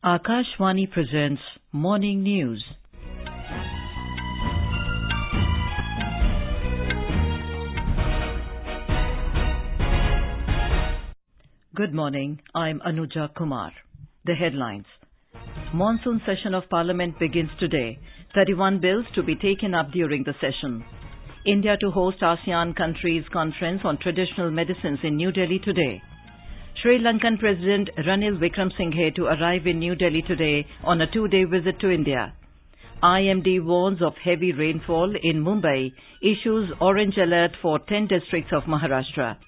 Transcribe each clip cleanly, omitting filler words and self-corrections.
Akashvani presents Morning News. Good morning, I'm Anuja Kumar. The headlines. Monsoon session of Parliament begins today. 31 bills to be taken up during the session. India to host ASEAN Countries Conference on Traditional Medicines in New Delhi today. Sri Lankan President Ranil Wickremesinghe to arrive in New Delhi today on a 2-day visit to India. IMD warns of heavy rainfall in Mumbai, issues orange alert for 10 districts of Maharashtra.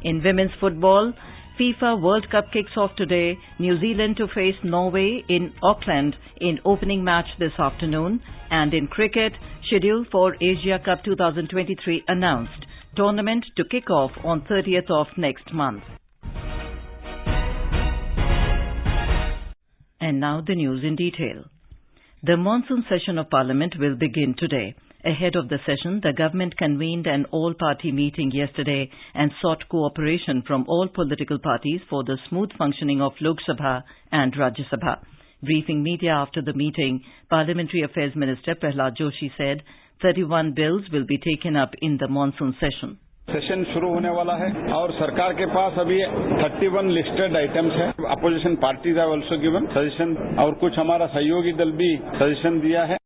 In women's football, FIFA World Cup kicks off today. New Zealand to face Norway in Auckland in opening match this afternoon. And in cricket, schedule for Asia Cup 2023 announced. Tournament to kick off on 30th of next month. And now the news in detail. The monsoon session of Parliament will begin today. Ahead of the session, the government convened an all-party meeting yesterday and sought cooperation from all political parties for the smooth functioning of Lok Sabha and Rajya Sabha. Briefing media after the meeting, Parliamentary Affairs Minister Prahlad Joshi said 31 bills will be taken up in the monsoon session. Session शुरू होने वाला है और सरकार के पास अभी 31 listed items है. Opposition parties have also given suggestion और कुछ हमारा सहयोगी दल भी सजेशन दिया है.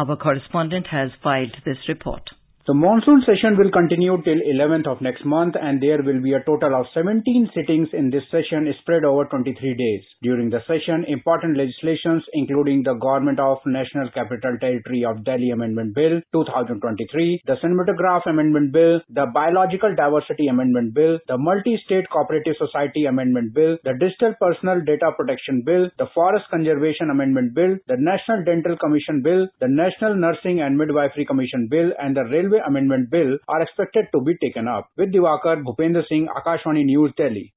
Our correspondent has filed this report. The monsoon session will continue till 11th of next month and there will be a total of 17 sittings in this session spread over 23 days. During the session, important legislations including the Government of National Capital Territory of Delhi Amendment Bill 2023, the Cinematograph Amendment Bill, the Biological Diversity Amendment Bill, the Multi-State Cooperative Society Amendment Bill, the Digital Personal Data Protection Bill, the Forest Conservation Amendment Bill, the National Dental Commission Bill, the National Nursing and Midwifery Commission Bill and the Railway Amendment Bill are expected to be taken up. With Diwakar, Bhupendra Singh, Akashvani News, Delhi.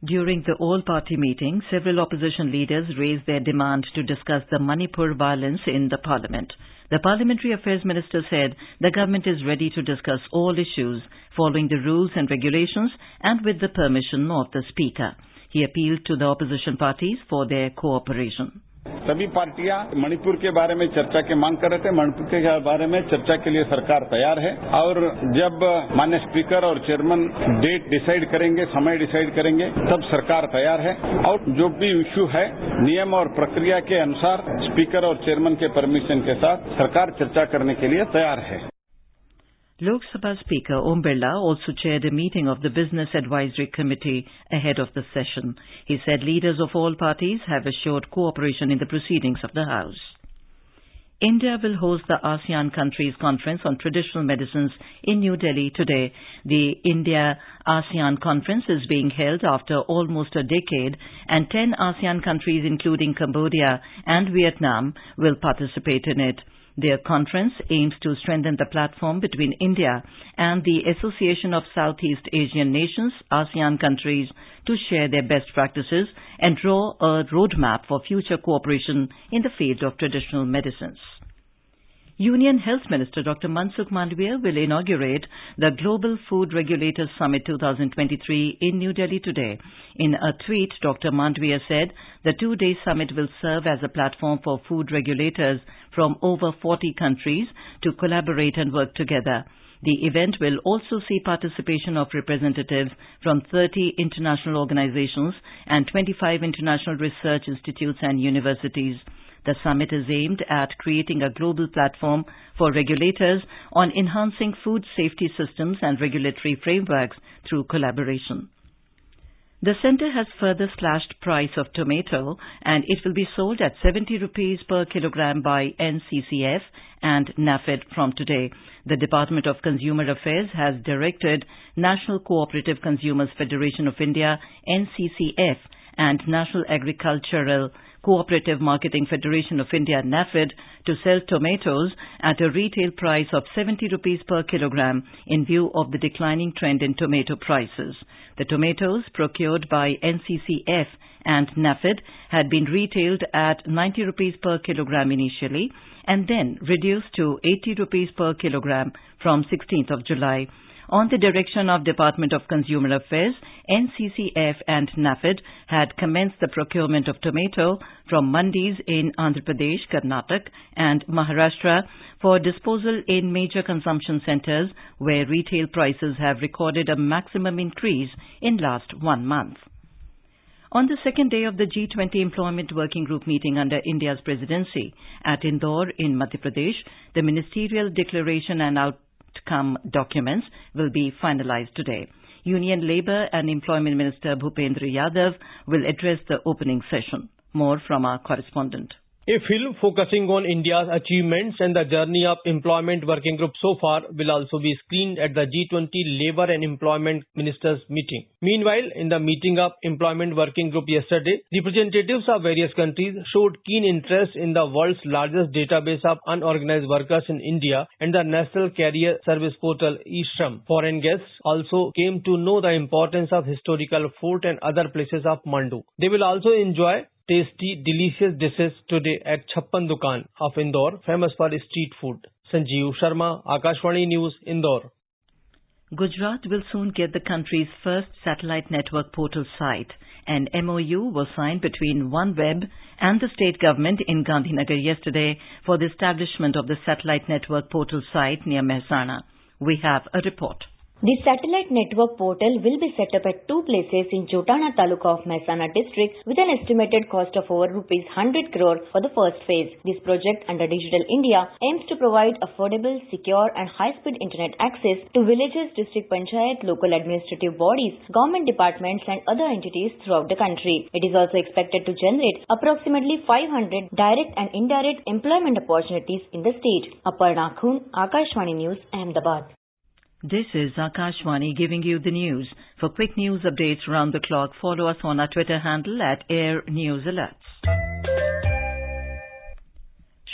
During the all-party meeting, several opposition leaders raised their demand to discuss the Manipur violence in the parliament. The Parliamentary Affairs Minister said the government is ready to discuss all issues, following the rules and regulations and with the permission of the Speaker. He appealed to the opposition parties for their cooperation. सभी पार्टियां मणिपुर के बारे में चर्चा की मांग कर रहे थे. मणिपुर के बारे में चर्चा के लिए सरकार तैयार है और जब माननीय स्पीकर और चेयरमैन डेट डिसाइड करेंगे, समय डिसाइड करेंगे, तब सरकार तैयार है और जो भी इश्यू है नियम और प्रक्रिया के अनुसार स्पीकर और चेयरमैन के परमिशन के साथ सरकार चर्चा करने के लिए तैयार है. Lok Sabha Speaker Om Birla also chaired a meeting of the Business Advisory Committee ahead of the session. He said leaders of all parties have assured cooperation in the proceedings of the House. India will host the ASEAN Countries Conference on Traditional Medicines in New Delhi today. The India-ASEAN Conference is being held after almost a decade and 10 ASEAN countries including Cambodia and Vietnam will participate in it. Their conference aims to strengthen the platform between India and the Association of Southeast Asian Nations, ASEAN countries, to share their best practices and draw a roadmap for future cooperation in the field of traditional medicines. Union Health Minister Dr. Monsoon will inaugurate the Global Food Regulators Summit 2023 in New Delhi today. In a tweet, Dr. Mandviya said the 2-day summit will serve as a platform for food regulators from over 40 countries to collaborate and work together. The event will also see participation of representatives from 30 international organizations and 25 international research institutes and universities. The summit is aimed at creating a global platform for regulators on enhancing food safety systems and regulatory frameworks through collaboration. The centre has further slashed price of tomato and it will be sold at 70 rupees per kilogram by NCCF and NAFED from today. The Department of Consumer Affairs has directed National Cooperative Consumers Federation of India NCCF and National Agricultural Cooperative Marketing Federation of India NAFED to sell tomatoes at a retail price of 70 rupees per kilogram in view of the declining trend in tomato prices. The tomatoes procured by NCCF and NAFED had been retailed at 90 rupees per kilogram initially and then reduced to 80 rupees per kilogram from 16th of July. On the direction of Department of Consumer Affairs, NCCF and NAFED had commenced the procurement of tomato from mandis in Andhra Pradesh, Karnataka and Maharashtra for disposal in major consumption centres where retail prices have recorded a maximum increase in last 1 month. On the second day of the G20 Employment Working Group meeting under India's presidency at Indore in Madhya Pradesh, the ministerial declaration and outcome documents will be finalized today. Union Labour and Employment Minister Bhupendra Yadav will address the opening session. More from our correspondent. A film focusing on India's achievements and the journey of Employment Working Group so far will also be screened at the G20 Labour and Employment Ministers meeting. Meanwhile, in the meeting of Employment Working Group yesterday, representatives of various countries showed keen interest in the world's largest database of unorganized workers in India and the National Career Service Portal eShram. Foreign guests also came to know the importance of historical fort and other places of Mandu. They will also enjoy tasty, delicious dishes today at Chhappan Dukan of Indore, famous for street food. Sanjeev Sharma, Akashvani News, Indore. Gujarat will soon get the country's first satellite network portal site. An MOU was signed between OneWeb and the state government in Gandhinagar yesterday for the establishment of the satellite network portal site near Mehsana. We have a report. The satellite network portal will be set up at 2 places in Jotana Taluka of Mehsana district with an estimated cost of over rupees 100 crore for the first phase. This project under Digital India aims to provide affordable, secure and high-speed internet access to villages, district panchayat, local administrative bodies, government departments and other entities throughout the country. It is also expected to generate approximately 500 direct and indirect employment opportunities in the state. Aparna Khun, Akashvani News, Ahmedabad. This is Akashvani giving you the news. For quick news updates round the clock, follow us on our Twitter handle at Air News Alerts.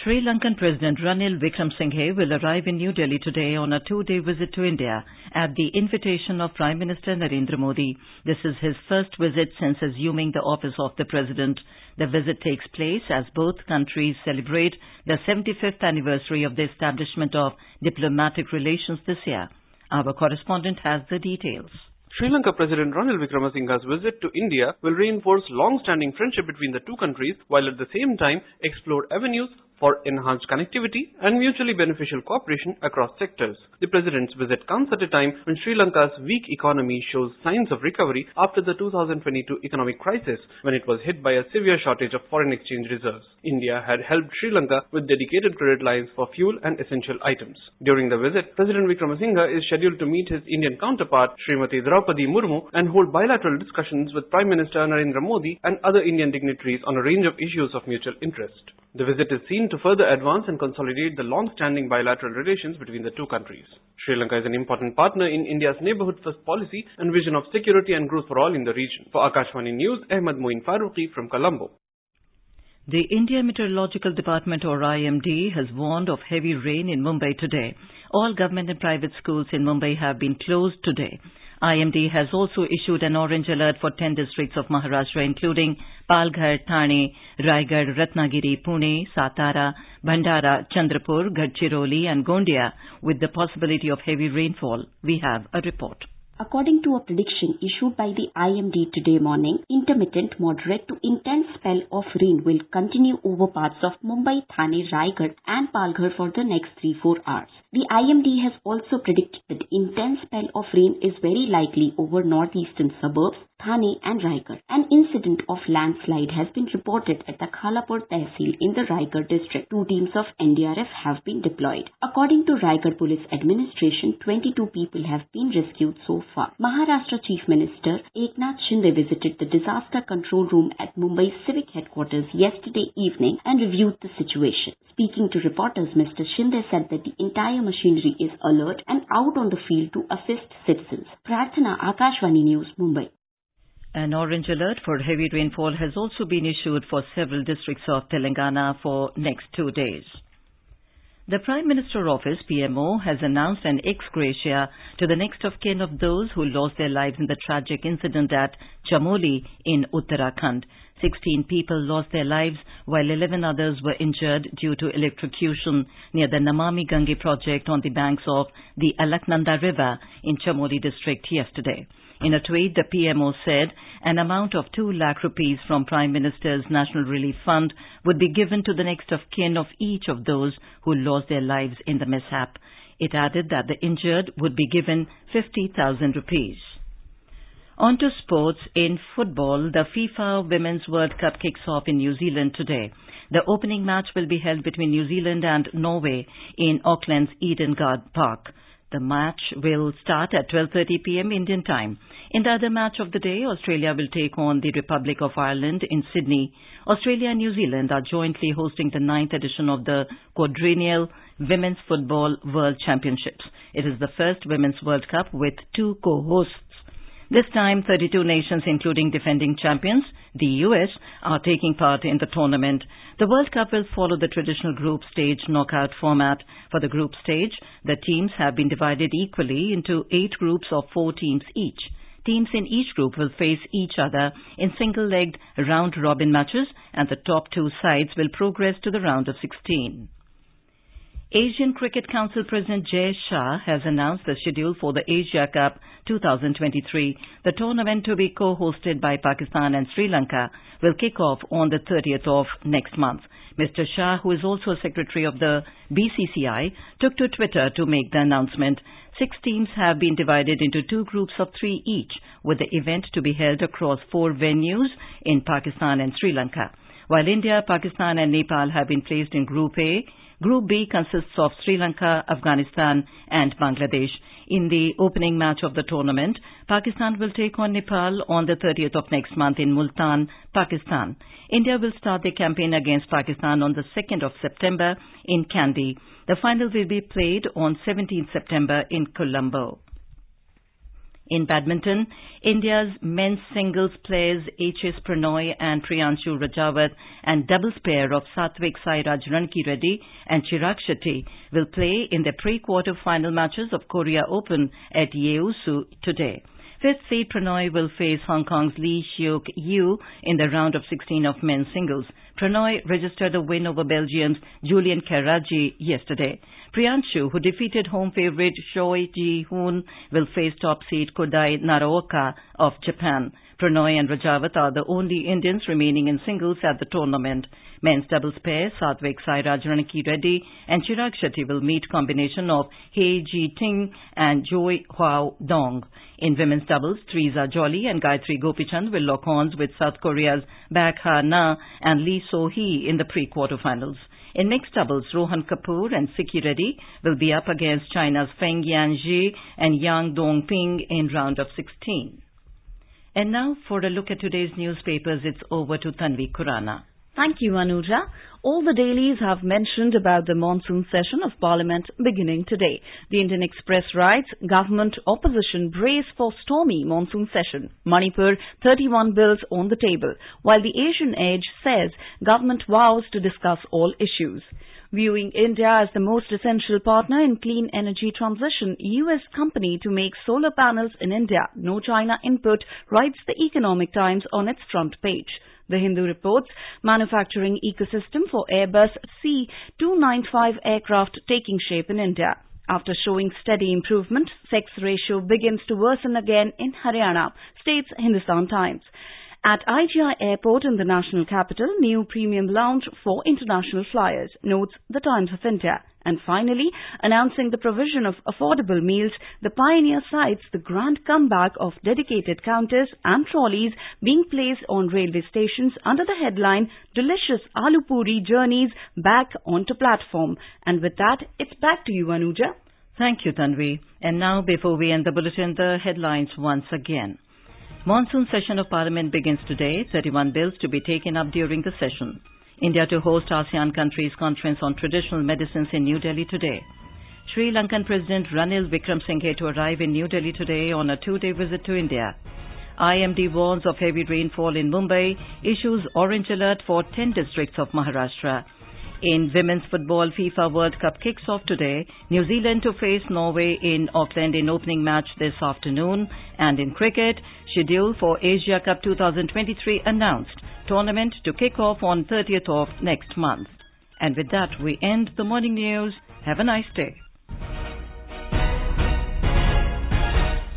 Sri Lankan President Ranil Wickremesinghe will arrive in New Delhi today on a 2-day visit to India at the invitation of Prime Minister Narendra Modi. This is his first visit since assuming the office of the President. The visit takes place as both countries celebrate the 75th anniversary of the establishment of diplomatic relations this year. Our correspondent has the details. Sri Lanka President Ranil Wickremesinghe's visit to India will reinforce long-standing friendship between the two countries while at the same time explore avenues for enhanced connectivity and mutually beneficial cooperation across sectors. The President's visit comes at a time when Sri Lanka's weak economy shows signs of recovery after the 2022 economic crisis when it was hit by a severe shortage of foreign exchange reserves. India had helped Sri Lanka with dedicated credit lines for fuel and essential items. During the visit, President Wickremesinghe is scheduled to meet his Indian counterpart Srimati Draupadi Murmu and hold bilateral discussions with Prime Minister Narendra Modi and other Indian dignitaries on a range of issues of mutual interest. The visit is seen to further advance and consolidate the long-standing bilateral relations between the two countries. Sri Lanka is an important partner in India's neighbourhood first policy and vision of security and growth for all in the region. For Akashvani News, Ahmed Moin Faruqi from Colombo. The India Meteorological Department or IMD has warned of heavy rain in Mumbai today. All government and private schools in Mumbai have been closed today. IMD has also issued an orange alert for 10 districts of Maharashtra including Palghar, Thane, Raigad, Ratnagiri, Pune, Satara, Bhandara, Chandrapur, Gadchiroli and Gondia with the possibility of heavy rainfall. We have a report. According to a prediction issued by the IMD today morning, intermittent, moderate to intense spell of rain will continue over parts of Mumbai, Thane, Raigad and Palghar for the next 3-4 hours. The IMD has also predicted that intense spell of rain is very likely over northeastern suburbs, Thane and Raigad. An incident of landslide has been reported at the Khalapur Tehsil in the Raigad district. 2 teams of NDRF have been deployed. According to Raigad Police Administration, 22 people have been rescued so far. Maharashtra Chief Minister Eknath Shinde visited the disaster control room at Mumbai Civic Headquarters yesterday evening and reviewed the situation. Speaking to reporters, Mr. Shinde said that the entire machinery is alert and out on the field to assist citizens. Prarthana, Akashvani News, Mumbai. An orange alert for heavy rainfall has also been issued for several districts of Telangana for next 2 days. The Prime Minister Office, PMO, has announced an ex gratia to the next of kin of those who lost their lives in the tragic incident at Chamoli in Uttarakhand. 16 people lost their lives while 11 others were injured due to electrocution near the Namami Gange project on the banks of the Alaknanda River in Chamoli district yesterday. In a tweet, the PMO said an amount of 2 lakh rupees from Prime Minister's National Relief Fund would be given to the next of kin of each of those who lost their lives in the mishap. It added that the injured would be given 50,000 rupees. On to sports. In football, the FIFA Women's World Cup kicks off in New Zealand today. The opening match will be held between New Zealand and Norway in Auckland's Eden Garden Park. The match will start at 12:30 p.m. Indian time. In the other match of the day, Australia will take on the Republic of Ireland in Sydney. Australia and New Zealand are jointly hosting the 9th edition of the quadrennial Women's Football World Championships. It is the first Women's World Cup with 2 co-hosts. This time, 32 nations, including defending champions, the US, are taking part in the tournament. The World Cup will follow the traditional group stage knockout format. For the group stage, the teams have been divided equally into 8 groups of 4 teams each. Teams in each group will face each other in single-legged round-robin matches, and the top 2 sides will progress to the round of 16. Asian Cricket Council President Jay Shah has announced the schedule for the Asia Cup 2023. The tournament, to be co-hosted by Pakistan and Sri Lanka, will kick off on the 30th of next month. Mr. Shah, who is also Secretary of the BCCI, took to Twitter to make the announcement. 6 teams have been divided into 2 groups of 3 each, with the event to be held across 4 venues in Pakistan and Sri Lanka. While India, Pakistan and Nepal have been placed in Group A, Group B consists of Sri Lanka, Afghanistan and Bangladesh. In the opening match of the tournament, Pakistan will take on Nepal on the 30th of next month in Multan, Pakistan. India will start the campaign against Pakistan on the 2nd of September in Kandy. The final will be played on 17th September in Colombo. In badminton, India's men's singles players H.S. Pranoy and Priyanshu Rajawat and doubles pair of Satvik Sairaj Rankireddy and Chirag Shetty will play in the pre-quarter final matches of Korea Open at Yeosu today. 5th seed Pranoy will face Hong Kong's Lee Seok Yu in the round of 16 of men's singles. Pranoy registered a win over Belgium's Julian Karaji yesterday. Priyanshu, who defeated home favourite Choi Ji-hoon, will face top seed Kodai Naraoka of Japan. Pranoy and Rajawat are the only Indians remaining in singles at the tournament. Men's doubles pair Satvik Sairaj Rankireddy and Chirag Shetty will meet combination of Hei Ji-ting and Choi Hwao Dong. In women's doubles, Triza Jolly and Gayatri Gopichand will lock horns with South Korea's Bak Ha-na and Lee So-hee in the pre-quarterfinals. In mixed doubles, Rohan Kapoor and Sikki Reddy will be up against China's Feng Yanji and Yang Dongping in round of 16. And now for a look at today's newspapers, it's over to Tanvi Kurana. Thank you, Anuja. All the dailies have mentioned about the monsoon session of Parliament beginning today. The Indian Express writes, Government opposition brace for stormy monsoon session. Manipur, 31 bills on the table. While the Asian Age says, Government vows to discuss all issues. Viewing India as the most essential partner in clean energy transition, US company to make solar panels in India, no China input, writes the Economic Times on its front page. The Hindu reports manufacturing ecosystem for Airbus C295 aircraft taking shape in India. After showing steady improvement, sex ratio begins to worsen again in Haryana, states Hindustan Times. At IGI Airport in the national capital, new premium lounge for international flyers, notes the Times of India. And finally, announcing the provision of affordable meals, the Pioneer cites the grand comeback of dedicated counters and trolleys being placed on railway stations under the headline, Delicious Aloo Puri Journeys Back onto Platform. And with that, it's back to you, Anuja. Thank you, Tanvi. And now, before we end the bulletin, the headlines once again. Monsoon session of Parliament begins today, 31 bills to be taken up during the session. India to host ASEAN Countries Conference on Traditional Medicines in New Delhi today. Sri Lankan President Ranil Wickremesinghe to arrive in New Delhi today on a 2-day visit to India. IMD warns of heavy rainfall in Mumbai, issues orange alert for 10 districts of Maharashtra. In women's football, FIFA World Cup kicks off today. New Zealand to face Norway in Auckland in opening match this afternoon. And in cricket, schedule for Asia Cup 2023 announced. tournament to kick off on 30th of next month. And with that, we end the morning news. Have a nice day.